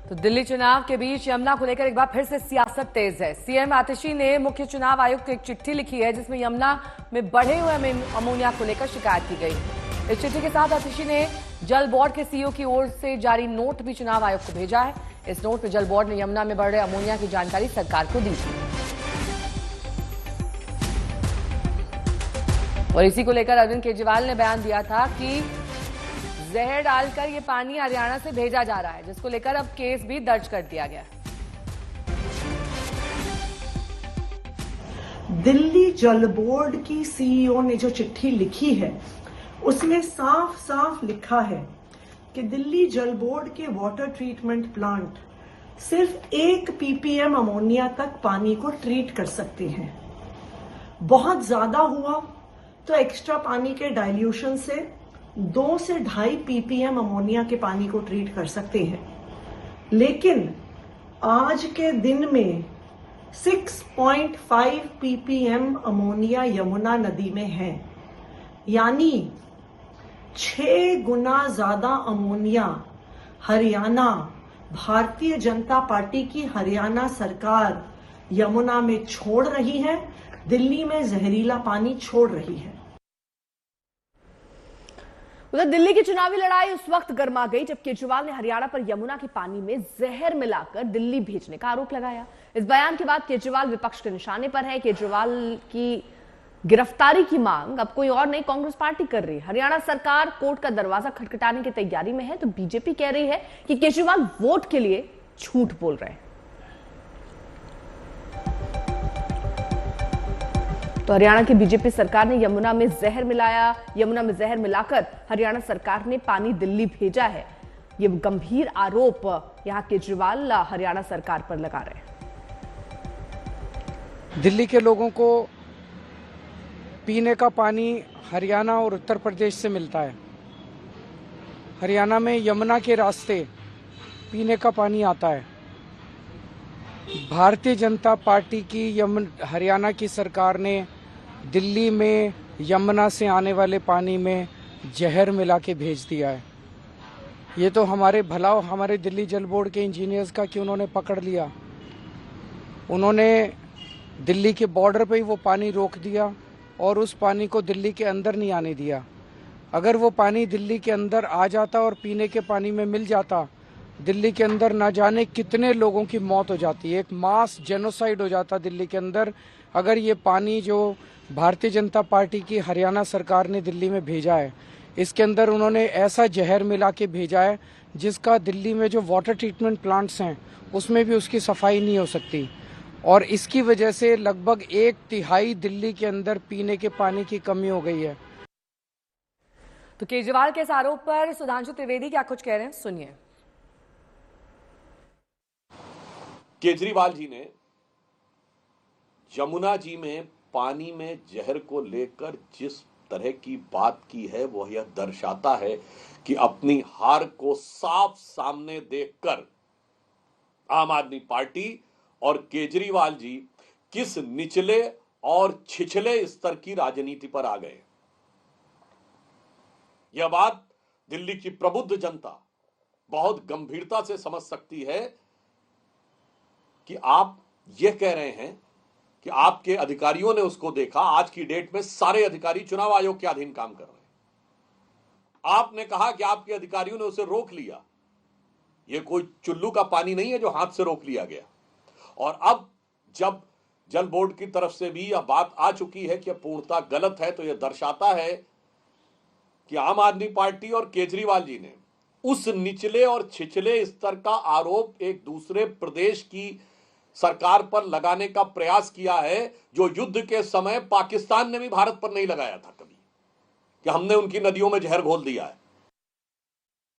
तो दिल्ली चुनाव के बीच यमुना को लेकर एक बार फिर से सियासत तेज है। सीएम आतिशी ने मुख्य चुनाव आयुक्त को एक चिट्ठी लिखी है जिसमें यमुना में बढ़े हुए अमोनिया को लेकर शिकायत की गई। इस चिट्ठी के साथ आतिशी ने जल बोर्ड के सीईओ की ओर से जारी नोट भी चुनाव आयोग को भेजा है। इस नोट में जल बोर्ड ने यमुना में बढ़ रहे अमोनिया की जानकारी सरकार को दी थी और इसी को लेकर अरविंद केजरीवाल ने बयान दिया था कि जहर डालकर ये पानी हरियाणा से भेजा जा रहा है, जिसको लेकर अब केस भी दर्ज कर दिया गया। दिल्ली जल बोर्ड की सीईओ ने जो चिट्ठी लिखी है उसमें साफ साफ लिखा है कि दिल्ली जल बोर्ड के वाटर ट्रीटमेंट प्लांट सिर्फ 1 ppm अमोनिया तक पानी को ट्रीट कर सकते हैं। बहुत ज्यादा हुआ तो एक्स्ट्रा पानी के डाइल्यूशन से 2 से 2.5 ppm अमोनिया के पानी को ट्रीट कर सकते हैं, लेकिन आज के दिन में 6.5 ppm अमोनिया यमुना नदी में है, यानी 6 गुना ज्यादा अमोनिया हरियाणा भारतीय जनता पार्टी की हरियाणा सरकार यमुना में छोड़ रही है, दिल्ली में जहरीला पानी छोड़ रही है। उधर दिल्ली की चुनावी लड़ाई उस वक्त गर्मा गई जब केजरीवाल ने हरियाणा पर यमुना के पानी में जहर मिलाकर दिल्ली भेजने का आरोप लगाया। इस बयान के बाद केजरीवाल विपक्ष के निशाने पर है। केजरीवाल की गिरफ्तारी की मांग अब कोई और नहीं, कांग्रेस पार्टी कर रही है। हरियाणा सरकार कोर्ट का दरवाजा खटखटाने की तैयारी में है तो बीजेपी कह रही है कि केजरीवाल वोट के लिए झूठ बोल रहे हैं। तो हरियाणा की बीजेपी सरकार ने यमुना में जहर मिलाकर हरियाणा सरकार ने पानी दिल्ली भेजा है। ये गंभीर आरोप यहां केजरीवाल हरियाणा सरकार पर लगा रहे हैं। दिल्ली के लोगों को पीने का पानी हरियाणा और उत्तर प्रदेश से मिलता है। हरियाणा में यमुना के रास्ते पीने का पानी आता है। भारतीय जनता पार्टी की हरियाणा की सरकार ने दिल्ली में यमुना से आने वाले पानी में जहर मिला के भेज दिया है। ये तो हमारे भलाव हमारे दिल्ली जल बोर्ड के इंजीनियर्स का कि उन्होंने पकड़ लिया। उन्होंने दिल्ली के बॉर्डर पे ही वो पानी रोक दिया और उस पानी को दिल्ली के अंदर नहीं आने दिया। अगर वो पानी दिल्ली के अंदर आ जाता और पीने के पानी में मिल जाता, दिल्ली के अंदर ना जाने कितने लोगों की मौत हो जाती। एक मास जेनोसाइड हो जाता दिल्ली के अंदर अगर ये पानी जो भारतीय जनता पार्टी की हरियाणा सरकार ने दिल्ली में भेजा है, इसके अंदर उन्होंने ऐसा जहर मिला के भेजा है जिसका दिल्ली में जो वाटर ट्रीटमेंट प्लांट्स हैं उसमें भी उसकी सफाई नहीं हो सकती और इसकी वजह से लगभग 1/3 दिल्ली के अंदर पीने के पानी की कमी हो गई है। तो केजरीवाल के इस आरोप पर सुधांशु त्रिवेदी क्या कुछ कह रहे हैं, सुनिए। केजरीवाल जी ने यमुना जी में पानी में जहर को लेकर जिस तरह की बात की है वह यह दर्शाता है कि अपनी हार को साफ सामने देखकर आम आदमी पार्टी और केजरीवाल जी किस निचले और छिछले स्तर की राजनीति पर आ गए। यह बात दिल्ली की प्रबुद्ध जनता बहुत गंभीरता से समझ सकती है कि आप यह कह रहे हैं कि आपके अधिकारियों ने उसको देखा। आज की डेट में सारे अधिकारी चुनाव आयोग के अधीन काम कर रहे हैं। आपने कहा कि आपके अधिकारियों ने उसे रोक लिया। यह कोई चुल्लू का पानी नहीं है जो हाथ से रोक लिया गया। और अब जब जल बोर्ड की तरफ से भी यह बात आ चुकी है कि पूर्णतः गलत है, तो यह दर्शाता है कि आम आदमी पार्टी और केजरीवाल जी ने उस निचले और छिछले स्तर का आरोप एक दूसरे प्रदेश की सरकार पर लगाने का प्रयास किया है, जो युद्ध के समय पाकिस्तान ने भी भारत पर नहीं लगाया था कभी, कि हमने उनकी नदियों में जहर घोल दिया है।